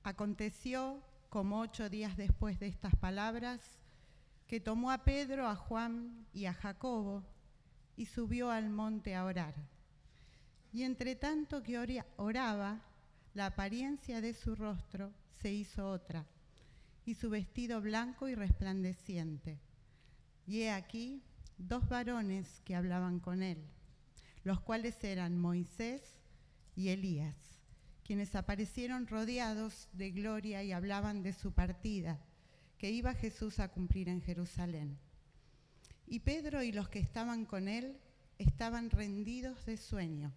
Aconteció, como 8 días después de estas palabras, que tomó a Pedro, a Juan y a Jacobo y subió al monte a orar. Y entre tanto que oraba, la apariencia de su rostro se hizo otra, y su vestido blanco y resplandeciente. Y he aquí 2 varones que hablaban con él, los cuales eran Moisés y Elías, quienes aparecieron rodeados de gloria y hablaban de su partida, que iba Jesús a cumplir en Jerusalén. Y Pedro y los que estaban con él estaban rendidos de sueño,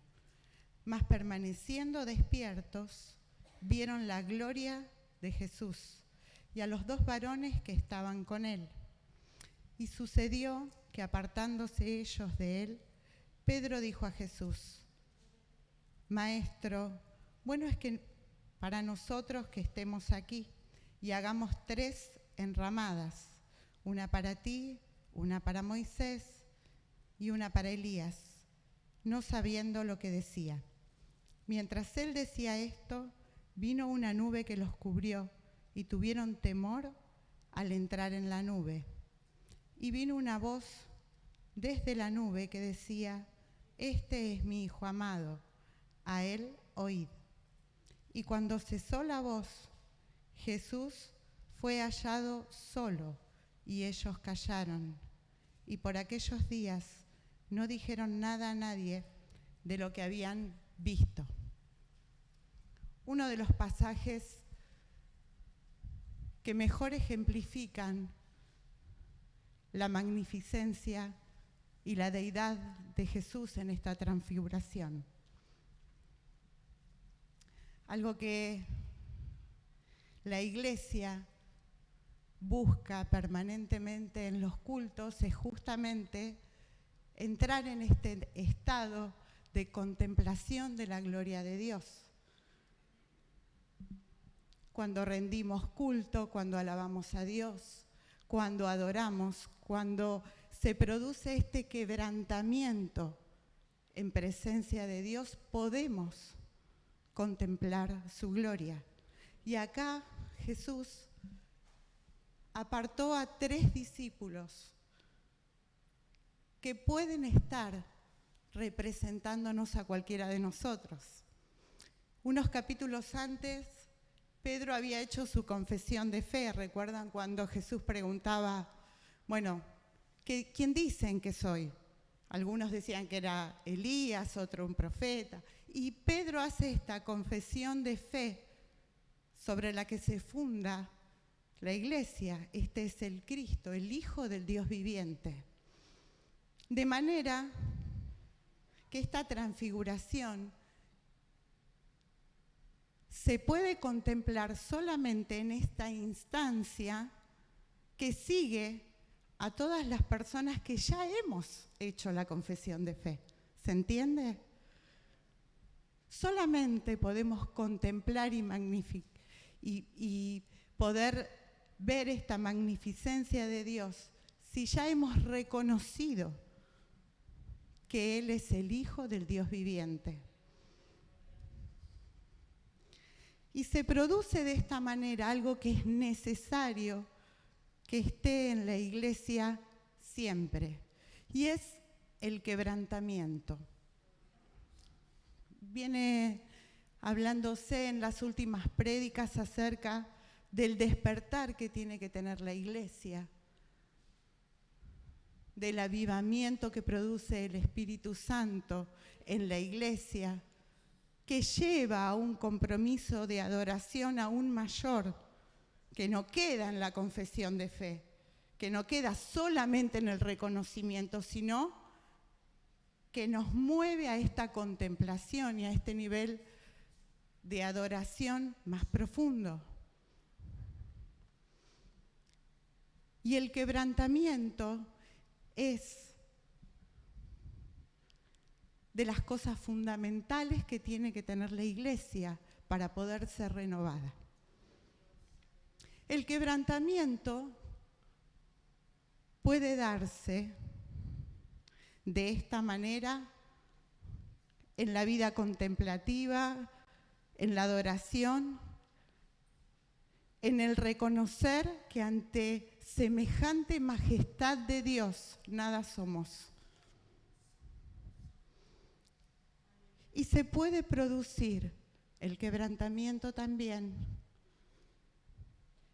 mas permaneciendo despiertos, vieron la gloria de Jesús y a los 2 varones que estaban con él. Y sucedió que apartándose ellos de él, Pedro dijo a Jesús: Maestro, bueno es que para nosotros que estemos aquí y hagamos 3 enramadas, una para ti, una para Moisés y una para Elías, no sabiendo lo que decía. Mientras él decía esto, vino una nube que los cubrió y tuvieron temor al entrar en la nube. Y vino una voz desde la nube que decía: Este es mi Hijo amado, a él oíd. Y cuando cesó la voz, Jesús fue hallado solo y ellos callaron. Y por aquellos días no dijeron nada a nadie de lo que habían visto. Uno de los pasajes que mejor ejemplifican la magnificencia y la deidad de Jesús en esta transfiguración. Algo que la Iglesia busca permanentemente en los cultos es justamente entrar en este estado de contemplación de la gloria de Dios. Cuando rendimos culto, cuando alabamos a Dios, cuando adoramos, cuando se produce este quebrantamiento en presencia de Dios, podemos contemplar su gloria. Y acá Jesús apartó a 3 discípulos que pueden estar representándonos a cualquiera de nosotros. Unos capítulos antes, Pedro había hecho su confesión de fe. ¿Recuerdan cuando Jesús preguntaba, bueno, ¿quién dicen que soy? Algunos decían que era Elías, otro un profeta. Y Pedro hace esta confesión de fe sobre la que se funda la Iglesia. Este es el Cristo, el Hijo del Dios viviente. De manera que esta transfiguración se puede contemplar solamente en esta instancia que sigue a todas las personas que ya hemos hecho la confesión de fe. ¿Se entiende? Solamente podemos contemplar y poder ver esta magnificencia de Dios si ya hemos reconocido que Él es el Hijo del Dios viviente. Y se produce de esta manera algo que es necesario que esté en la Iglesia siempre, y es el quebrantamiento. Viene hablándose en las últimas prédicas acerca del despertar que tiene que tener la Iglesia, del avivamiento que produce el Espíritu Santo en la Iglesia, que lleva a un compromiso de adoración aún mayor, que no queda en la confesión de fe, que no queda solamente en el reconocimiento, sino que nos mueve a esta contemplación y a este nivel de adoración más profundo. Y el quebrantamiento es de las cosas fundamentales que tiene que tener la Iglesia para poder ser renovada. El quebrantamiento puede darse de esta manera en la vida contemplativa, en la adoración, en el reconocer que ante semejante majestad de Dios nada somos. Y se puede producir el quebrantamiento también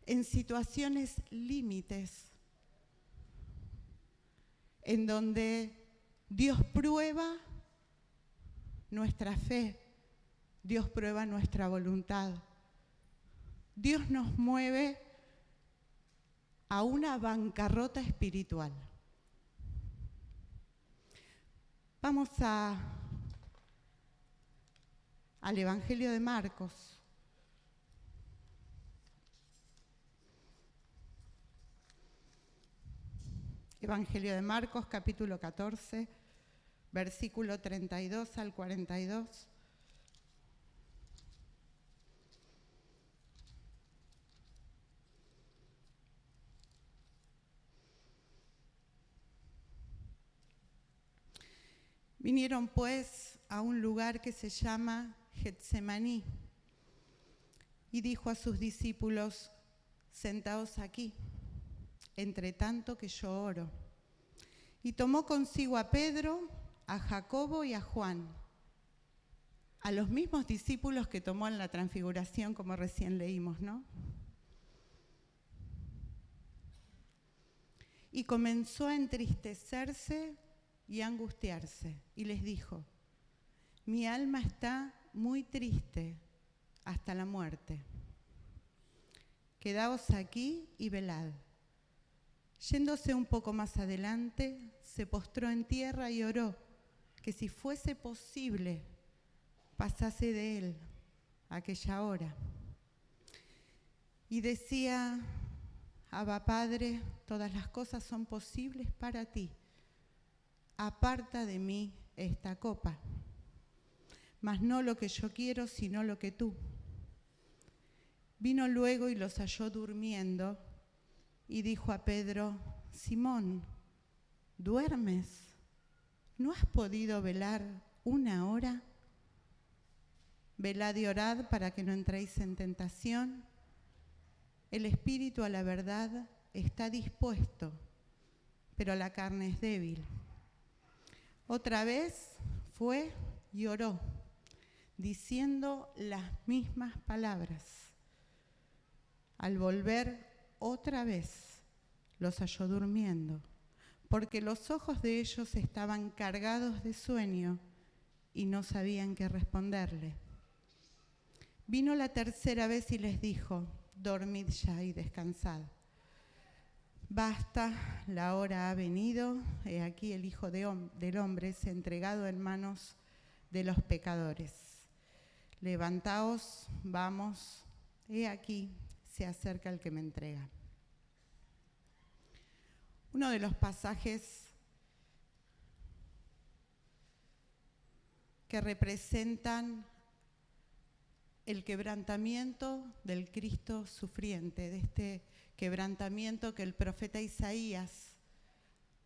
en situaciones límites, en donde Dios prueba nuestra fe, Dios prueba nuestra voluntad. Dios nos mueve a una bancarrota espiritual. Vamos al Evangelio de Marcos. Evangelio de Marcos, capítulo 14, versículo 32 al 42. Vinieron pues a un lugar que se llama Getsemaní y dijo a sus discípulos: sentaos aquí, entre tanto que yo oro. Y tomó consigo a Pedro, a Jacobo y a Juan, a los mismos discípulos que tomó en la transfiguración, como recién leímos, ¿no? Y comenzó a entristecerse y a angustiarse, y les dijo: mi alma está muy triste hasta la muerte. Quedaos aquí y velad. Yéndose un poco más adelante, se postró en tierra y oró que si fuese posible pasase de él aquella hora. Y decía: Abba, Padre, todas las cosas son posibles para ti. Aparta de mí esta copa, mas no lo que yo quiero, sino lo que tú. Vino luego y los halló durmiendo, y dijo a Pedro: Simón, ¿duermes? ¿No has podido velar una hora? Velad y orad para que no entréis en tentación. El espíritu a la verdad está dispuesto, pero la carne es débil. Otra vez fue y oró, diciendo las mismas palabras. Al volver otra vez, los halló durmiendo, porque los ojos de ellos estaban cargados de sueño y no sabían qué responderle. Vino la tercera vez y les dijo: dormid ya y descansad. Basta, la hora ha venido, he aquí el Hijo del Hombre es entregado en manos de los pecadores. Levantaos, vamos, he aquí se acerca el que me entrega. Uno de los pasajes que representan el quebrantamiento del Cristo sufriente, de este quebrantamiento que el profeta Isaías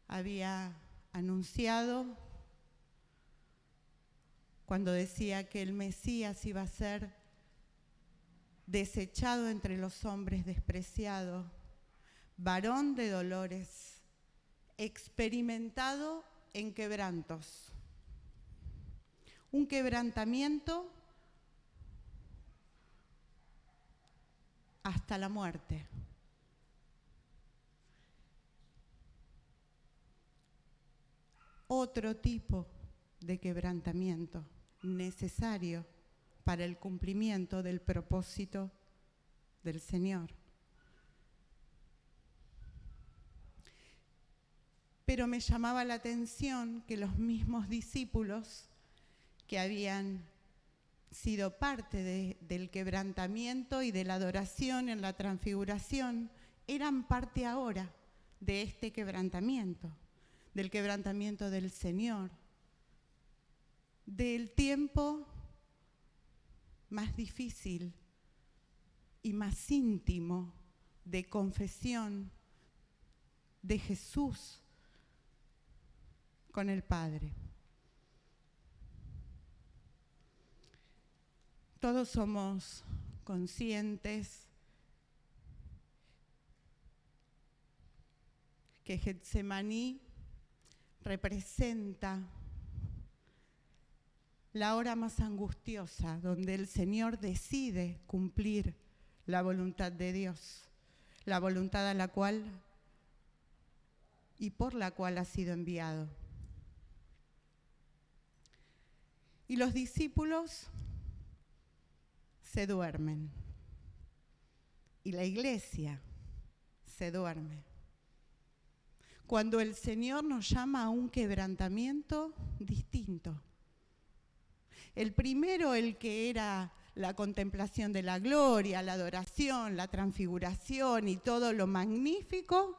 había anunciado cuando decía que el Mesías iba a ser desechado entre los hombres, despreciado, varón de dolores, experimentado en quebrantos. Un quebrantamiento hasta la muerte. Otro tipo de quebrantamiento necesario para el cumplimiento del propósito del Señor. Pero me llamaba la atención que los mismos discípulos que habían sido parte del quebrantamiento y de la adoración en la transfiguración eran parte ahora de este quebrantamiento, del quebrantamiento del Señor, del tiempo más difícil y más íntimo de confesión de Jesús con el Padre. Todos somos conscientes que Getsemaní representa la hora más angustiosa, donde el Señor decide cumplir la voluntad de Dios, la voluntad a la cual y por la cual ha sido enviado. Y los discípulos se duermen, y la iglesia se duerme. Cuando el Señor nos llama a un quebrantamiento distinto. El primero, el que era la contemplación de la gloria, la adoración, la transfiguración y todo lo magnífico,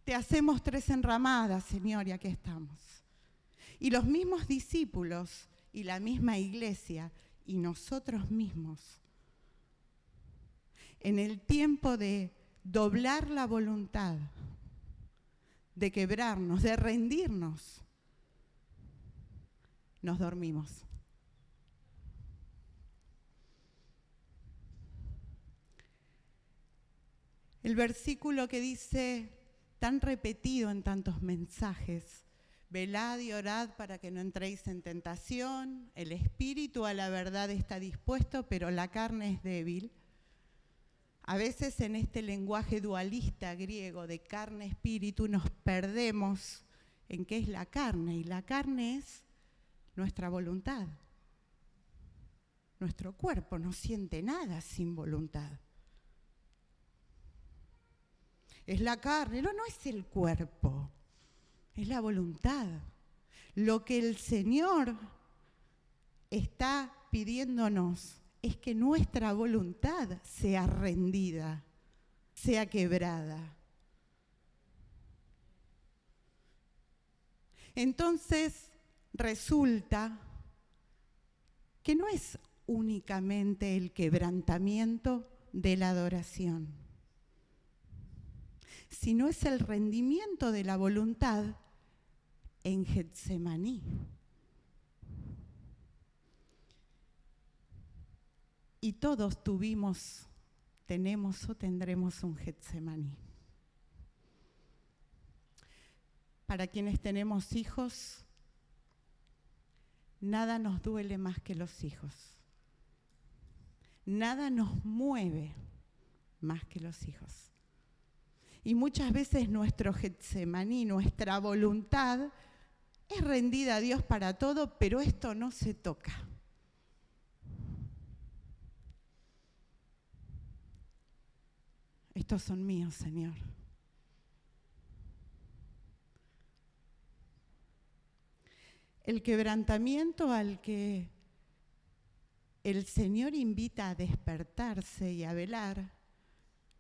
te hacemos 3 enramadas, Señor, y aquí estamos. Y los mismos discípulos y la misma iglesia y nosotros mismos, en el tiempo de doblar la voluntad, de quebrarnos, de rendirnos, nos dormimos. El versículo que dice, tan repetido en tantos mensajes, velad y orad para que no entréis en tentación, el espíritu a la verdad está dispuesto, pero la carne es débil. A veces en este lenguaje dualista griego de carne-espíritu nos perdemos en qué es la carne, y la carne es nuestra voluntad. Nuestro cuerpo no siente nada sin voluntad. Es la carne, no es el cuerpo, es la voluntad. Lo que el Señor está pidiéndonos es que nuestra voluntad sea rendida, sea quebrada. Entonces resulta que no es únicamente el quebrantamiento de la adoración, sino es el rendimiento de la voluntad en Getsemaní. Y todos tenemos o tendremos un Getsemaní. Para quienes tenemos hijos, nada nos duele más que los hijos. Nada nos mueve más que los hijos. Y muchas veces nuestro Getsemaní, nuestra voluntad, es rendida a Dios para todo, pero esto no se toca. Estos son míos, Señor. El quebrantamiento al que el Señor invita a despertarse y a velar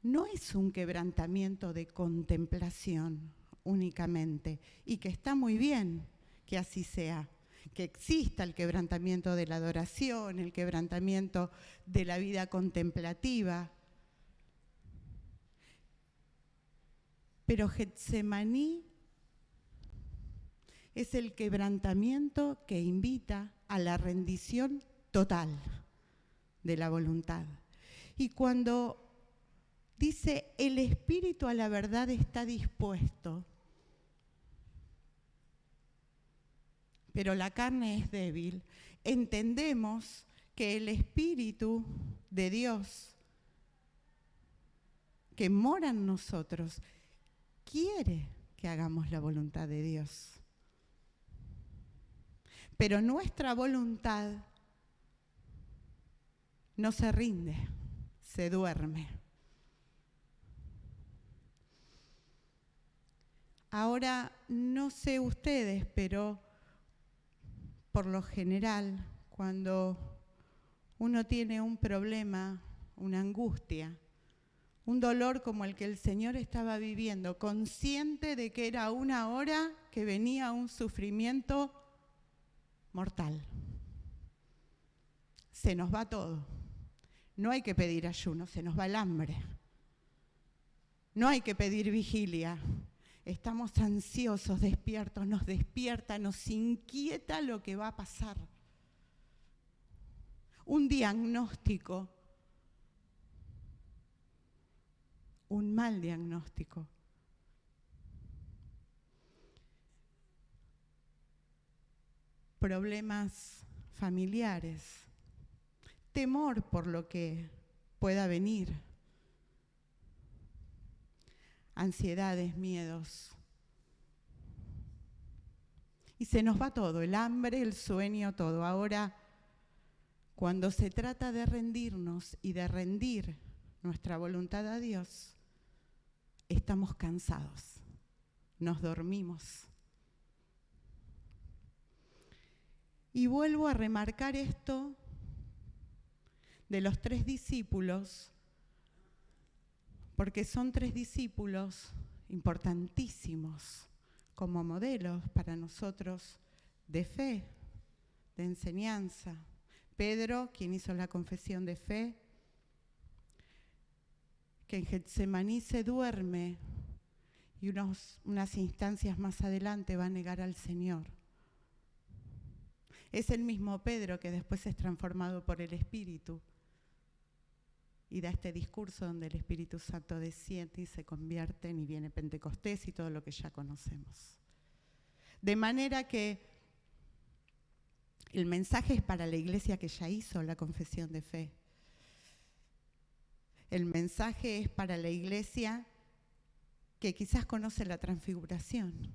no es un quebrantamiento de contemplación únicamente, y que está muy bien que así sea, que exista el quebrantamiento de la adoración, el quebrantamiento de la vida contemplativa. Pero Getsemaní es el quebrantamiento que invita a la rendición total de la voluntad. Y cuando dice, el espíritu a la verdad está dispuesto, pero la carne es débil, entendemos que el Espíritu de Dios que mora en nosotros quiere que hagamos la voluntad de Dios. Pero nuestra voluntad no se rinde, se duerme. Ahora, no sé ustedes, pero por lo general, cuando uno tiene un problema, una angustia, un dolor como el que el Señor estaba viviendo, consciente de que era una hora que venía un sufrimiento mortal. Se nos va todo. No hay que pedir ayuno, se nos va el hambre. No hay que pedir vigilia. Estamos ansiosos, despiertos, nos despierta, nos inquieta lo que va a pasar. Un diagnóstico, un mal diagnóstico, problemas familiares, temor por lo que pueda venir, ansiedades, miedos. Y se nos va todo, el hambre, el sueño, todo. Ahora, cuando se trata de rendirnos y de rendir nuestra voluntad a Dios, estamos cansados, nos dormimos. Y vuelvo a remarcar esto de los 3 discípulos, porque son 3 discípulos importantísimos como modelos para nosotros de fe, de enseñanza. Pedro, quien hizo la confesión de fe, que en Getsemaní se duerme y unas instancias más adelante va a negar al Señor. Es el mismo Pedro que después es transformado por el Espíritu y da este discurso donde el Espíritu Santo desciende y se convierte y viene Pentecostés y todo lo que ya conocemos. De manera que el mensaje es para la iglesia que ya hizo la confesión de fe. El mensaje es para la iglesia que quizás conoce la transfiguración,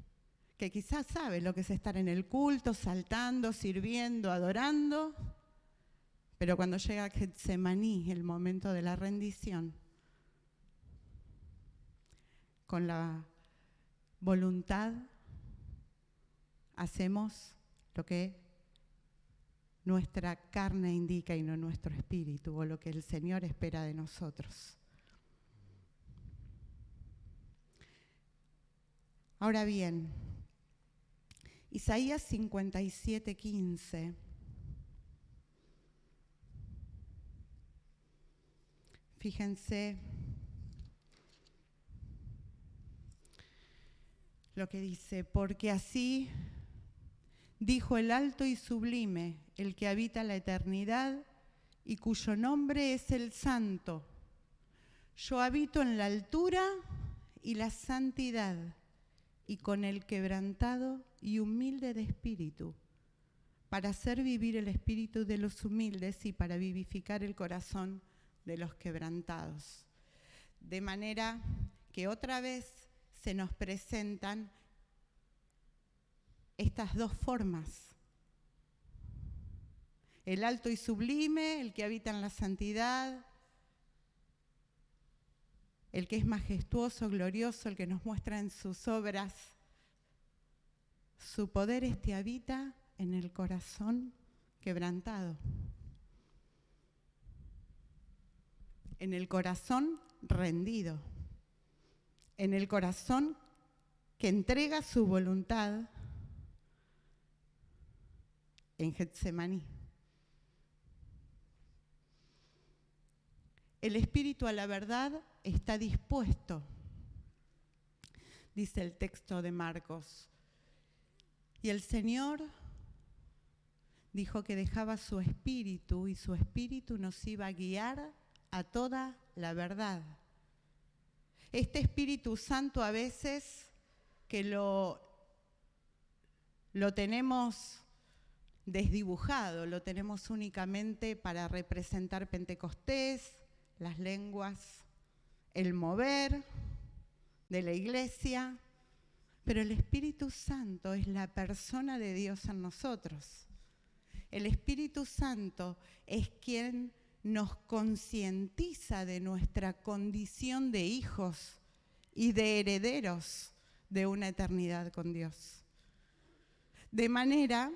que quizás sabe lo que es estar en el culto, saltando, sirviendo, adorando, pero cuando llega a Getsemaní, el momento de la rendición, con la voluntad hacemos lo que nuestra carne indica y no nuestro espíritu, o lo que el Señor espera de nosotros. Ahora bien, Isaías 57:15. Fíjense lo que dice: porque así dijo el alto y sublime, el que habita la eternidad y cuyo nombre es el Santo. Yo habito en la altura y la santidad, y con el quebrantado y humilde de espíritu, para hacer vivir el espíritu de los humildes y para vivificar el corazón de los quebrantados. De manera que otra vez se nos presentan estas 2 formas. El alto y sublime, el que habita en la santidad, el que es majestuoso, glorioso, el que nos muestra en sus obras su poder, habita en el corazón quebrantado, en el corazón rendido, en el corazón que entrega su voluntad en Getsemaní. El espíritu a la verdad está dispuesto, dice el texto de Marcos. Y el Señor dijo que dejaba su espíritu y su espíritu nos iba a guiar a toda la verdad. Este Espíritu Santo a veces que lo tenemos desdibujado, lo tenemos únicamente para representar Pentecostés, las lenguas, el mover de la iglesia, pero el Espíritu Santo es la persona de Dios en nosotros. El Espíritu Santo es quien nos concientiza de nuestra condición de hijos y de herederos de una eternidad con Dios. De manera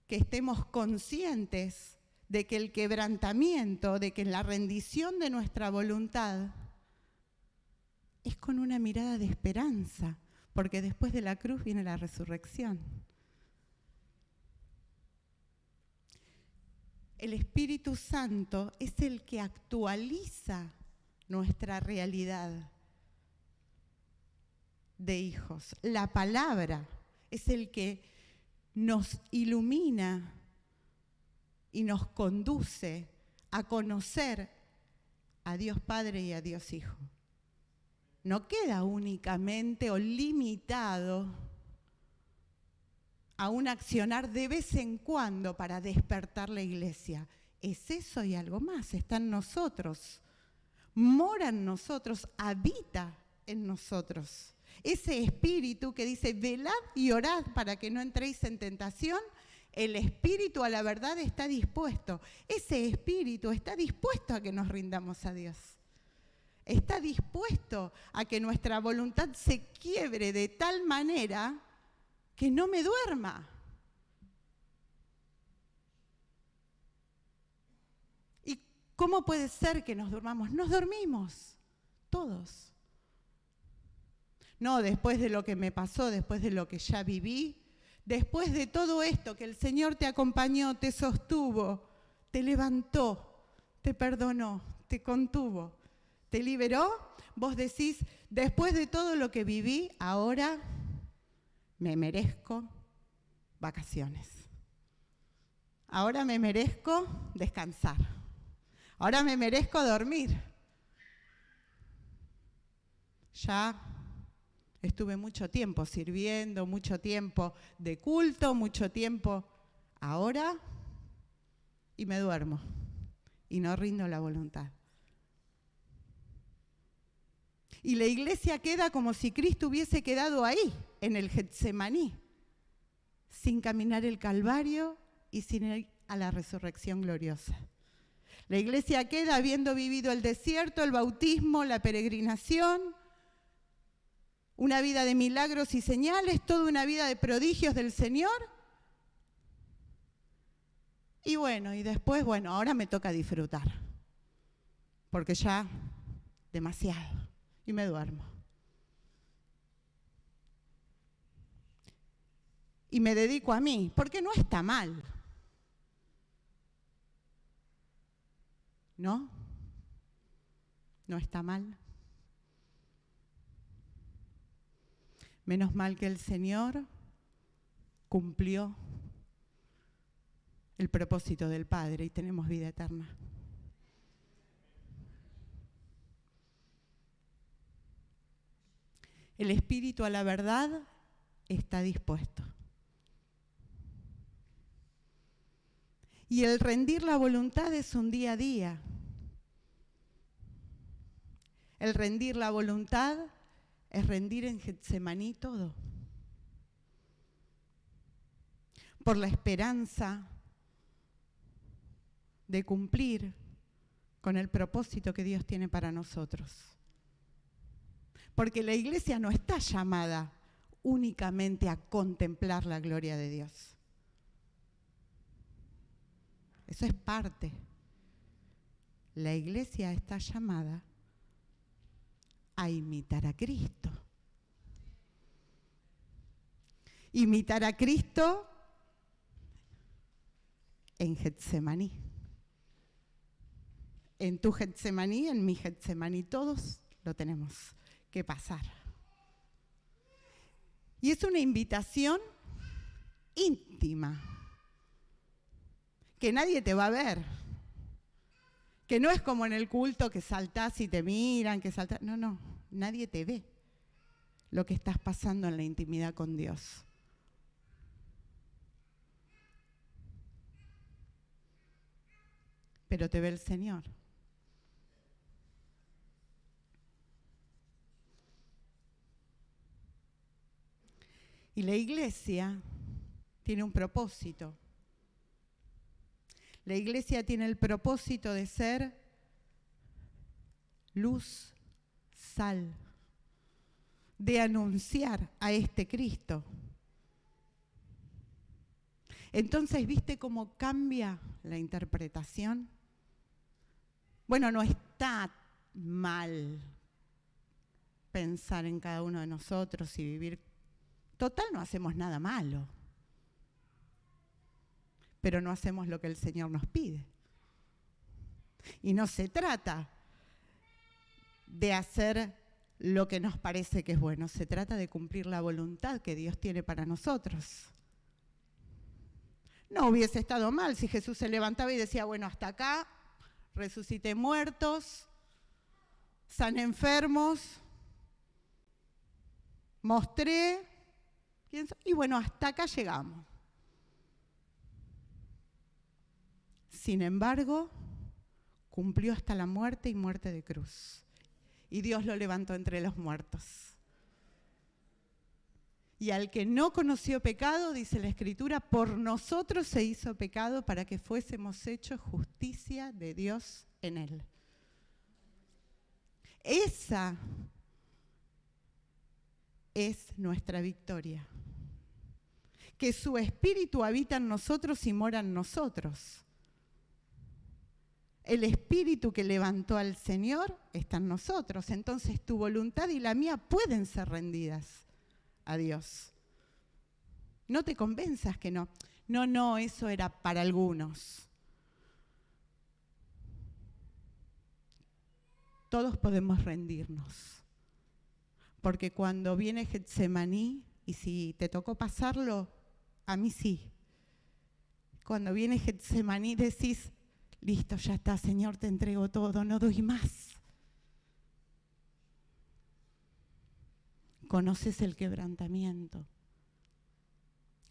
que estemos conscientes de que el quebrantamiento, de que la rendición de nuestra voluntad es con una mirada de esperanza, porque después de la cruz viene la resurrección. El Espíritu Santo es el que actualiza nuestra realidad de hijos. La palabra es el que nos ilumina y nos conduce a conocer a Dios Padre y a Dios Hijo. No queda únicamente o limitado a un accionar de vez en cuando para despertar la iglesia. Es eso y algo más, está en nosotros, mora en nosotros, habita en nosotros. Ese espíritu que dice, velad y orad para que no entréis en tentación, el espíritu a la verdad está dispuesto. Ese espíritu está dispuesto a que nos rindamos a Dios. Está dispuesto a que nuestra voluntad se quiebre de tal manera que no me duerma. ¿Y cómo puede ser que nos durmamos? Nos dormimos, todos. No después de lo que me pasó, después de lo que ya viví, después de todo esto que el Señor te acompañó, te sostuvo, te levantó, te perdonó, te contuvo, te liberó. Vos decís, después de todo lo que viví, ahora me merezco vacaciones. Ahora me merezco descansar. Ahora me merezco dormir. Ya estuve mucho tiempo sirviendo, mucho tiempo de culto, mucho tiempo ahora, y me duermo y no rindo la voluntad. Y la iglesia queda como si Cristo hubiese quedado ahí, en el Getsemaní, sin caminar el Calvario y sin ir a la resurrección gloriosa. La iglesia queda habiendo vivido el desierto, el bautismo, la peregrinación, una vida de milagros y señales, toda una vida de prodigios del Señor. Y bueno, y después, ahora me toca disfrutar, porque ya demasiado, y me duermo. Y me dedico a mí, porque no está mal. ¿No? No está mal. Menos mal que el Señor cumplió el propósito del Padre y tenemos vida eterna. El espíritu a la verdad está dispuesto. Y el rendir la voluntad es un día a día. El rendir la voluntad es rendir en Getsemaní todo. Por la esperanza de cumplir con el propósito que Dios tiene para nosotros. Porque la iglesia no está llamada únicamente a contemplar la gloria de Dios. Eso es parte. La iglesia está llamada a imitar a Cristo. Imitar a Cristo en Getsemaní. En tu Getsemaní, en mi Getsemaní, todos lo tenemos que pasar. Y es una invitación íntima, que nadie te va a ver, que no es como en el culto que saltás y te miran, que saltás. No, nadie te ve lo que estás pasando en la intimidad con Dios. Pero te ve el Señor. Y la iglesia tiene un propósito. La iglesia tiene el propósito de ser luz, sal, de anunciar a este Cristo. Entonces, ¿viste cómo cambia la interpretación? Bueno, no está mal pensar en cada uno de nosotros y vivir. Total, no hacemos nada malo. Pero no hacemos lo que el Señor nos pide. Y no se trata de hacer lo que nos parece que es bueno, se trata de cumplir la voluntad que Dios tiene para nosotros. No hubiese estado mal si Jesús se levantaba y decía, bueno, hasta acá, resucité muertos, sané enfermos, mostré pienso, y bueno, hasta acá llegamos. Sin embargo, cumplió hasta la muerte y muerte de cruz. Y Dios lo levantó entre los muertos. Y al que no conoció pecado, dice la Escritura, por nosotros se hizo pecado para que fuésemos hechos justicia de Dios en él. Esa es nuestra victoria. Que su Espíritu habita en nosotros y mora en nosotros. El Espíritu que levantó al Señor está en nosotros. Entonces tu voluntad y la mía pueden ser rendidas a Dios. No te convenzas que no. No, eso era para algunos. Todos podemos rendirnos. Porque cuando viene Getsemaní, y si te tocó pasarlo, a mí sí. Cuando viene Getsemaní decís, listo, ya está, Señor, te entrego todo, no doy más. Conoces el quebrantamiento.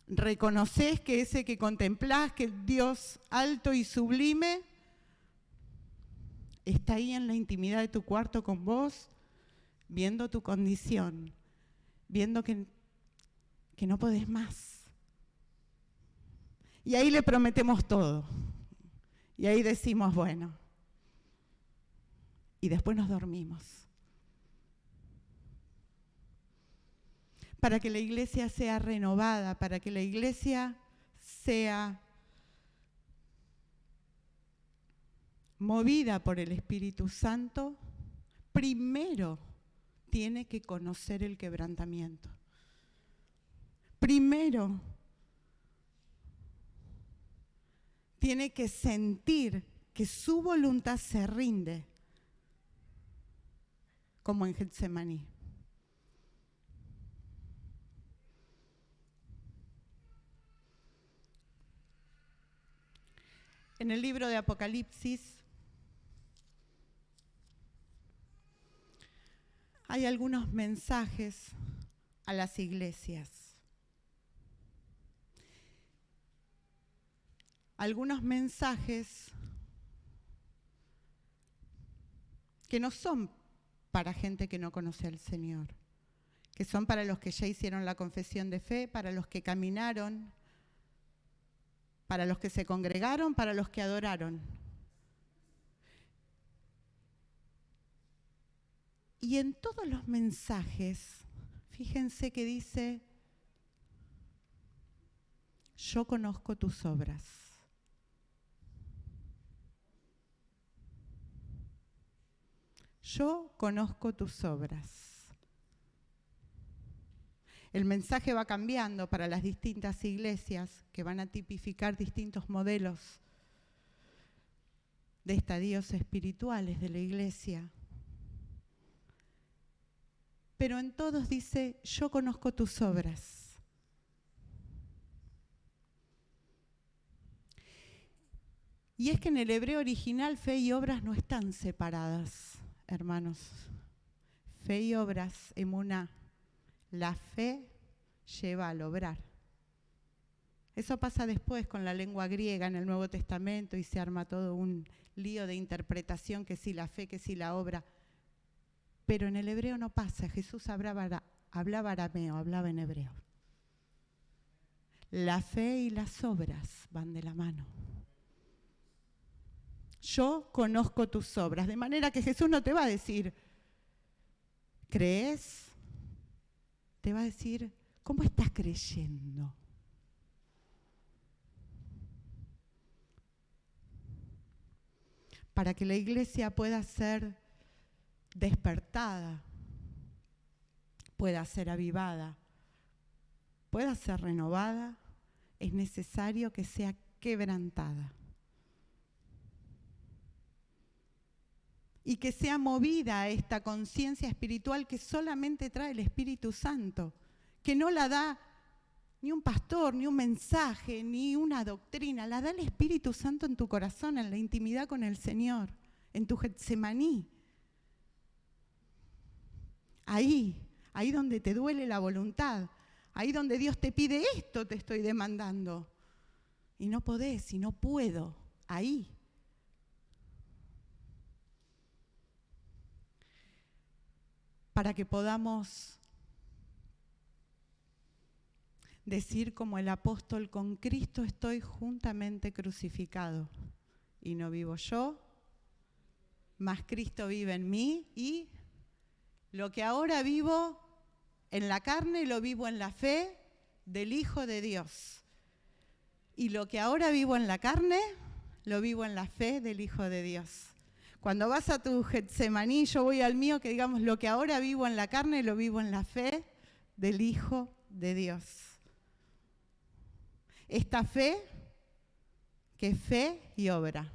Reconoces que ese que contemplás, que el Dios alto y sublime, está ahí en la intimidad de tu cuarto con vos, viendo tu condición, viendo que no podés más. Y ahí le prometemos todo. Y ahí decimos, bueno, y después nos dormimos. Para que la iglesia sea renovada, para que la iglesia sea movida por el Espíritu Santo, primero tiene que conocer el quebrantamiento. Primero tiene que sentir que su voluntad se rinde, como en Getsemaní. En el libro de Apocalipsis hay algunos mensajes a las iglesias. Algunos mensajes que no son para gente que no conoce al Señor, que son para los que ya hicieron la confesión de fe, para los que caminaron, para los que se congregaron, para los que adoraron. Y en todos los mensajes, fíjense que dice, yo conozco tus obras. Yo conozco tus obras. El mensaje va cambiando para las distintas iglesias que van a tipificar distintos modelos de estadios espirituales de la iglesia. Pero en todos dice, yo conozco tus obras. Y es que en el hebreo original fe y obras no están separadas, hermanos. Fe y obras, emuná. La fe lleva al obrar. Eso pasa después con la lengua griega en el Nuevo Testamento y se arma todo un lío de interpretación, que si la fe, que si la obra. Pero en el hebreo no pasa. Jesús hablaba arameo, hablaba en hebreo. La fe y las obras van de la mano. Yo conozco tus obras. De manera que Jesús no te va a decir, ¿crees? Te va a decir, ¿cómo estás creyendo? Para que la iglesia pueda ser despertada, pueda ser avivada, pueda ser renovada, es necesario que sea quebrantada. Y que sea movida a esta conciencia espiritual que solamente trae el Espíritu Santo, que no la da ni un pastor, ni un mensaje, ni una doctrina, la da el Espíritu Santo en tu corazón, en la intimidad con el Señor, en tu Getsemaní. Ahí donde te duele la voluntad, Ahí donde Dios te pide esto, te estoy demandando. Y no podés, y no puedo. Ahí. Para que podamos decir como el apóstol, con Cristo estoy juntamente crucificado. Y no vivo yo, mas Cristo vive en mí, y lo que ahora vivo en la carne lo vivo en la fe del Hijo de Dios. Y lo que ahora vivo en la carne lo vivo en la fe del Hijo de Dios. Cuando vas a tu Getsemaní, yo voy al mío, que digamos, lo que ahora vivo en la carne lo vivo en la fe del Hijo de Dios. Esta fe, que es fe y obra.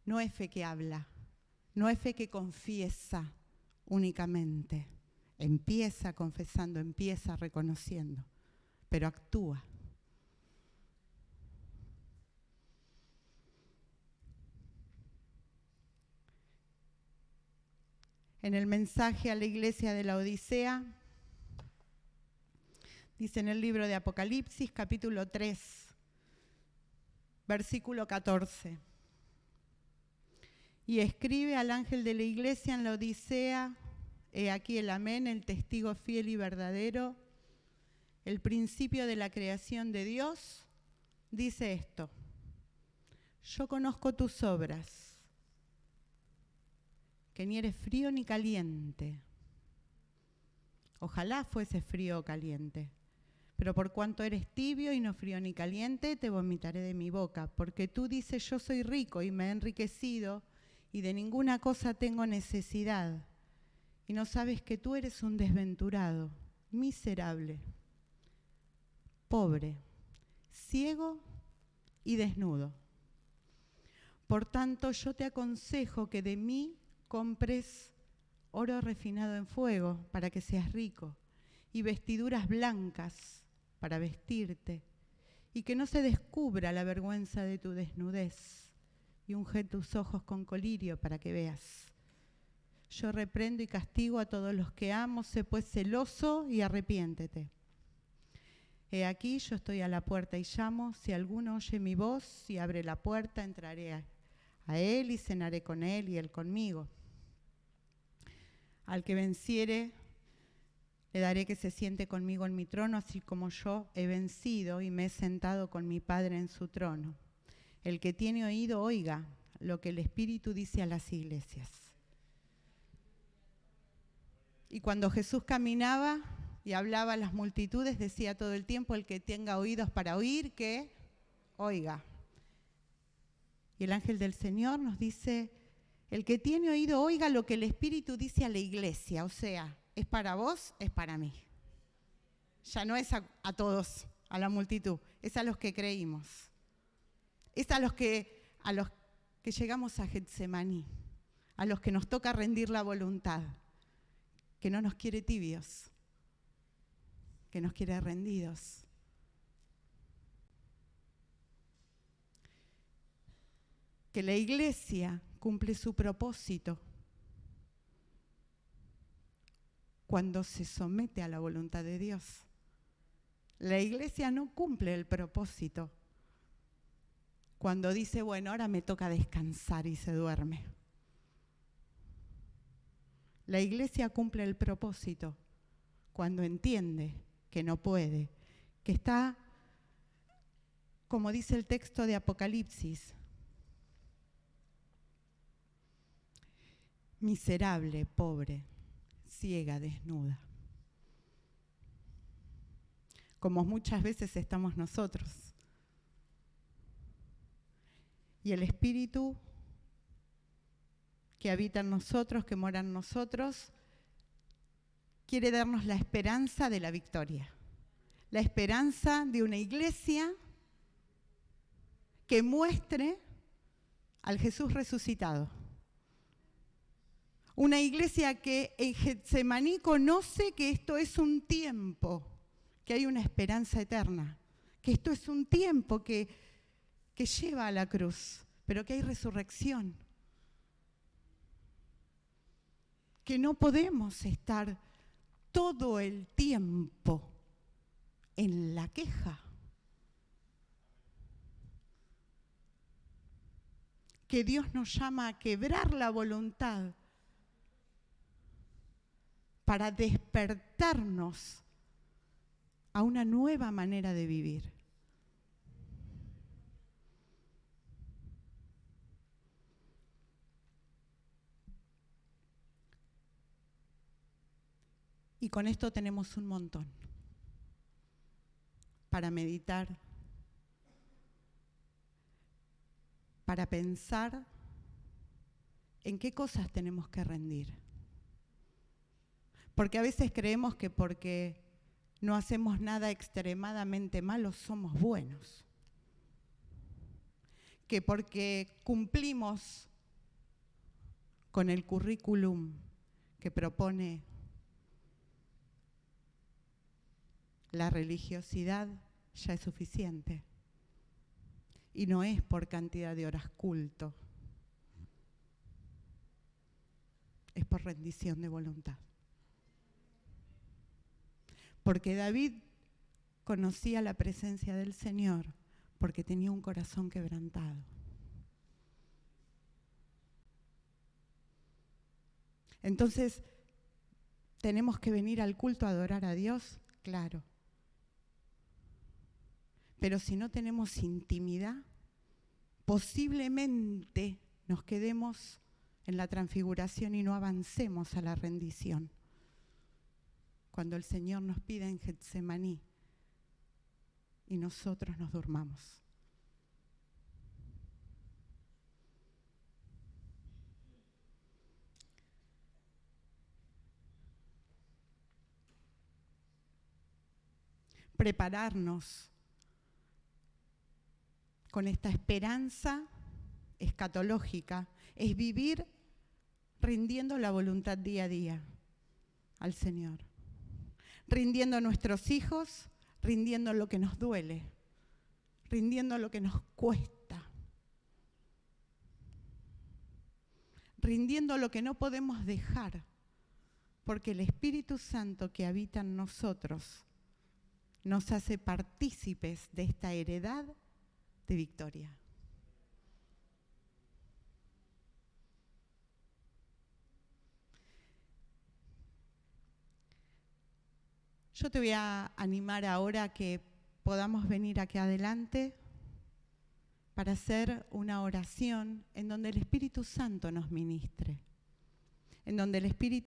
No es fe que habla, no es fe que confiesa únicamente. Empieza confesando, empieza reconociendo, pero actúa. En el mensaje a la iglesia de la Odisea, dice en el libro de Apocalipsis, capítulo 3, versículo 14. Y escribe al ángel de la iglesia en la Odisea, he aquí el amén, el testigo fiel y verdadero, el principio de la creación de Dios, dice esto: yo conozco tus obras, que ni eres frío ni caliente. Ojalá fuese frío o caliente, pero por cuanto eres tibio y no frío ni caliente, te vomitaré de mi boca, porque tú dices, yo soy rico y me he enriquecido, y de ninguna cosa tengo necesidad, y no sabes que tú eres un desventurado, miserable, pobre, ciego y desnudo. Por tanto, yo te aconsejo que de mí compres oro refinado en fuego para que seas rico, y vestiduras blancas para vestirte, y que no se descubra la vergüenza de tu desnudez, y unge tus ojos con colirio para que veas. Yo reprendo y castigo a todos los que amo, sé pues celoso y arrepiéntete. He aquí, yo estoy a la puerta y llamo, si alguno oye mi voz y abre la puerta, entraré a él y cenaré con él y él conmigo. Al que venciere, le daré que se siente conmigo en mi trono, así como yo he vencido y me he sentado con mi Padre en su trono. El que tiene oído, oiga lo que el Espíritu dice a las iglesias. Y cuando Jesús caminaba y hablaba a las multitudes, decía todo el tiempo, el que tenga oídos para oír, que oiga. Y el ángel del Señor nos dice, el que tiene oído, oiga lo que el Espíritu dice a la iglesia. O sea, es para vos, es para mí. Ya no es a todos, a la multitud, es a los que creímos. Es a los que llegamos a Getsemaní, a los que nos toca rendir la voluntad, que no nos quiere tibios, que nos quiere rendidos. Que la iglesia cumple su propósito cuando se somete a la voluntad de Dios. La iglesia no cumple el propósito cuando dice, bueno, ahora me toca descansar y se duerme. La iglesia cumple el propósito cuando entiende que no puede, que está, como dice el texto de Apocalipsis, miserable, pobre, ciega, desnuda. Como muchas veces estamos nosotros. Y el Espíritu que habita en nosotros, que mora en nosotros, quiere darnos la esperanza de la victoria. La esperanza de una iglesia que muestre al Jesús resucitado. Una iglesia que en Getsemaní conoce que esto es un tiempo, que hay una esperanza eterna, que esto es un tiempo que lleva a la cruz, pero que hay resurrección. Que no podemos estar todo el tiempo en la queja. Que Dios nos llama a quebrar la voluntad para despertarnos a una nueva manera de vivir. Y con esto tenemos un montón para meditar, para pensar en qué cosas tenemos que rendir. Porque a veces creemos que porque no hacemos nada extremadamente malo somos buenos. Que porque cumplimos con el currículum que propone la religiosidad ya es suficiente. Y no es por cantidad de horas culto, es por rendición de voluntad. Porque David conocía la presencia del Señor porque tenía un corazón quebrantado. Entonces, ¿tenemos que venir al culto a adorar a Dios? Claro. Pero si no tenemos intimidad, posiblemente nos quedemos en la transfiguración y no avancemos a la rendición. Cuando el Señor nos pida en Getsemaní y nosotros nos durmamos. Prepararnos con esta esperanza escatológica es vivir rindiendo la voluntad día a día al Señor. Rindiendo a nuestros hijos, rindiendo lo que nos duele, rindiendo lo que nos cuesta, rindiendo lo que no podemos dejar, porque el Espíritu Santo que habita en nosotros nos hace partícipes de esta heredad de victoria. Yo te voy a animar ahora a que podamos venir aquí adelante para hacer una oración en donde el Espíritu Santo nos ministre, en donde el Espíritu